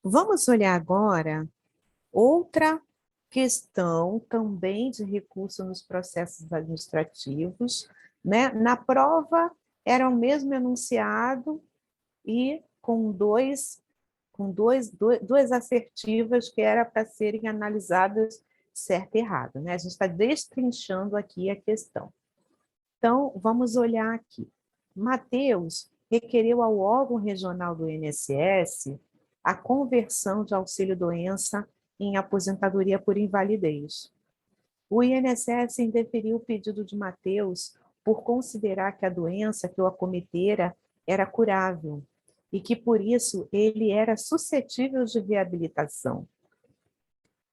Vamos olhar agora outra questão também de recurso nos processos administrativos, né? Na prova era o mesmo enunciado e duas assertivas que era para serem analisadas certo e errado, né? A gente está destrinchando aqui a questão. Então, vamos olhar aqui. Mateus requereu ao órgão regional do INSS a conversão de auxílio-doença em aposentadoria por invalidez. O INSS indeferiu o pedido de Mateus por considerar que a doença que o acometera era curável e que, por isso, ele era suscetível de reabilitação.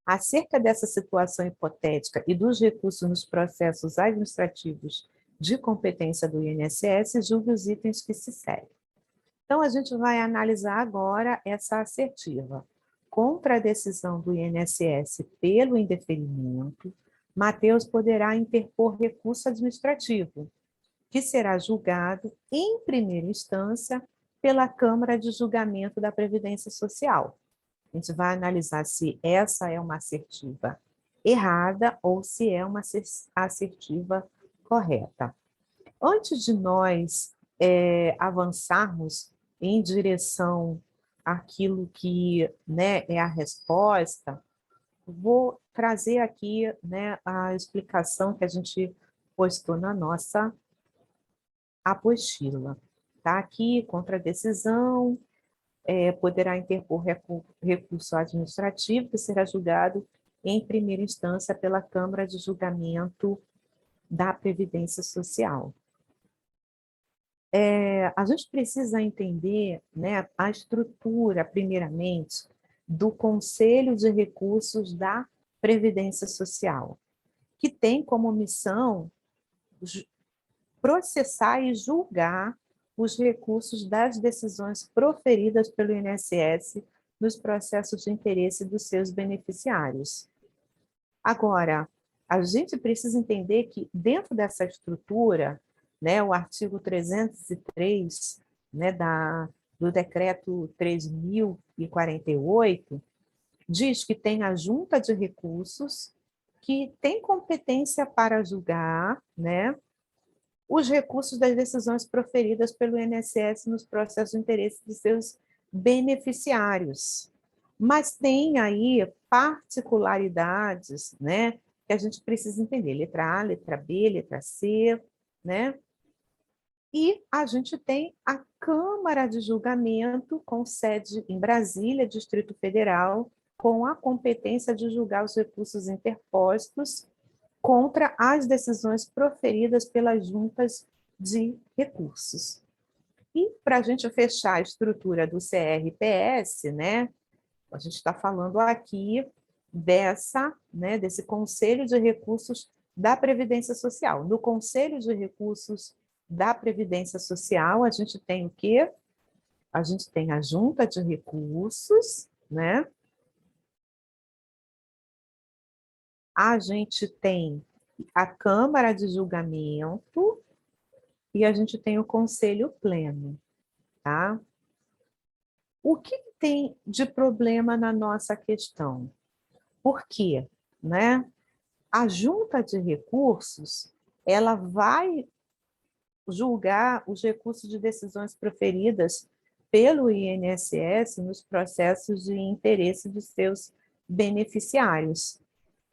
Acerca dessa situação hipotética e dos recursos nos processos administrativos de competência do INSS, julgue os itens que se seguem. Então, a gente vai analisar agora essa assertiva. Contra a decisão do INSS pelo indeferimento, Mateus poderá interpor recurso administrativo, que será julgado em primeira instância pela Câmara de Julgamento da Previdência Social. A gente vai analisar se essa é uma assertiva errada ou se é uma assertiva correta. Antes de nós avançarmos em direção àquilo que, né, é a resposta, vou trazer aqui, né, a explicação que a gente postou na nossa apostila. Tá aqui, contra a decisão, poderá interpor recurso administrativo que será julgado em primeira instância pela Câmara de Julgamento da Previdência Social. A gente precisa entender, né, a estrutura, primeiramente, do Conselho de Recursos da Previdência Social, que tem como missão processar e julgar os recursos das decisões proferidas pelo INSS nos processos de interesse dos seus beneficiários. Agora, a gente precisa entender que, dentro dessa estrutura, né, o artigo 303, né, do decreto 3.048, diz que tem a junta de recursos que tem competência para julgar, né, os recursos das decisões proferidas pelo INSS nos processos de interesse de seus beneficiários. Mas tem aí particularidades, né, que a gente precisa entender, letra A, letra B, letra C, né? E a gente tem a Câmara de Julgamento, com sede em Brasília, Distrito Federal, com a competência de julgar os recursos interpostos contra as decisões proferidas pelas juntas de recursos. E para a gente fechar a estrutura do CRPS, né, a gente está falando aqui né, desse Conselho de Recursos da Previdência Social. No Conselho de Recursos da Previdência Social, a gente tem o quê? A gente tem a Junta de Recursos, né? A gente tem a Câmara de Julgamento e a gente tem o Conselho Pleno, tá? O que tem de problema na nossa questão? Por quê? Né? A junta de recursos, ela vai julgar os recursos de decisões proferidas pelo INSS nos processos de interesse dos seus beneficiários.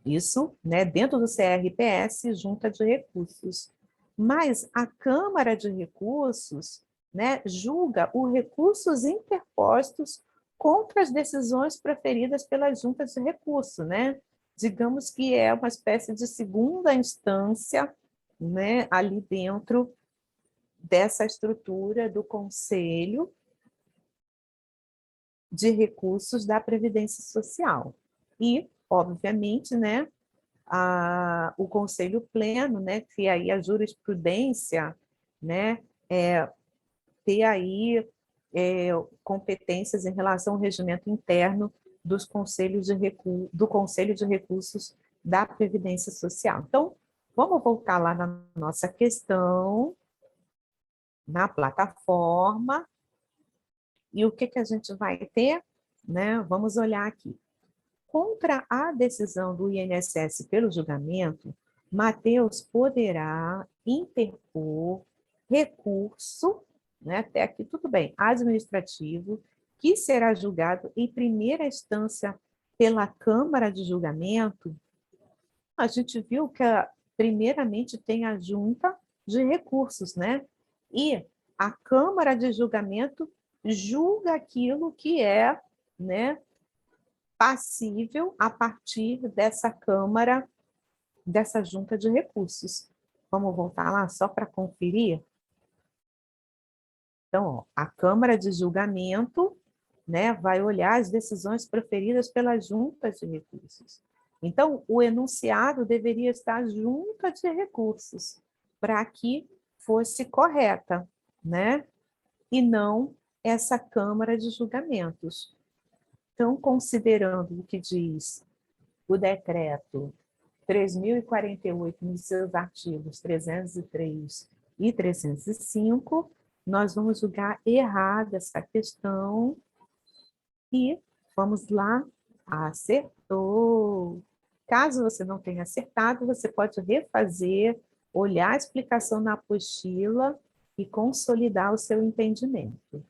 Isso, né, dentro do CRPS, junta de recursos. Mas a Câmara de Recursos, né, julga os recursos interpostos contra as decisões proferidas pelas juntas de recurso, né? Digamos que é uma espécie de segunda instância, né, ali dentro dessa estrutura do Conselho de Recursos da Previdência Social. E, obviamente, né, o Conselho Pleno, né, que aí a jurisprudência, né, ter aí competências em relação ao regimento interno dos conselhos do Conselho de Recursos da Previdência Social. Então, vamos voltar lá na nossa questão, na plataforma, e o que a gente vai ter? né? Vamos olhar aqui. Contra a decisão do INSS pelo julgamento, Mateus poderá interpor recurso, né, até aqui tudo bem, administrativo, que será julgado em primeira instância pela Câmara de Julgamento. A gente viu que, primeiramente, tem a junta de recursos, né? E a Câmara de Julgamento julga aquilo que é, né, passível a partir dessa Câmara, dessa junta de recursos. Vamos voltar lá só para conferir? Então, ó, a Câmara de Julgamento, né, vai olhar as decisões proferidas pela junta de recursos. Então, o enunciado deveria estar junta de recursos, para que fosse correta, né? E não essa Câmara de Julgamentos. Então, considerando o que diz o decreto 3.048, nos seus artigos 303 e 305, nós vamos julgar errada essa questão e vamos lá, acertou. Caso você não tenha acertado, você pode refazer, olhar a explicação na apostila e consolidar o seu entendimento.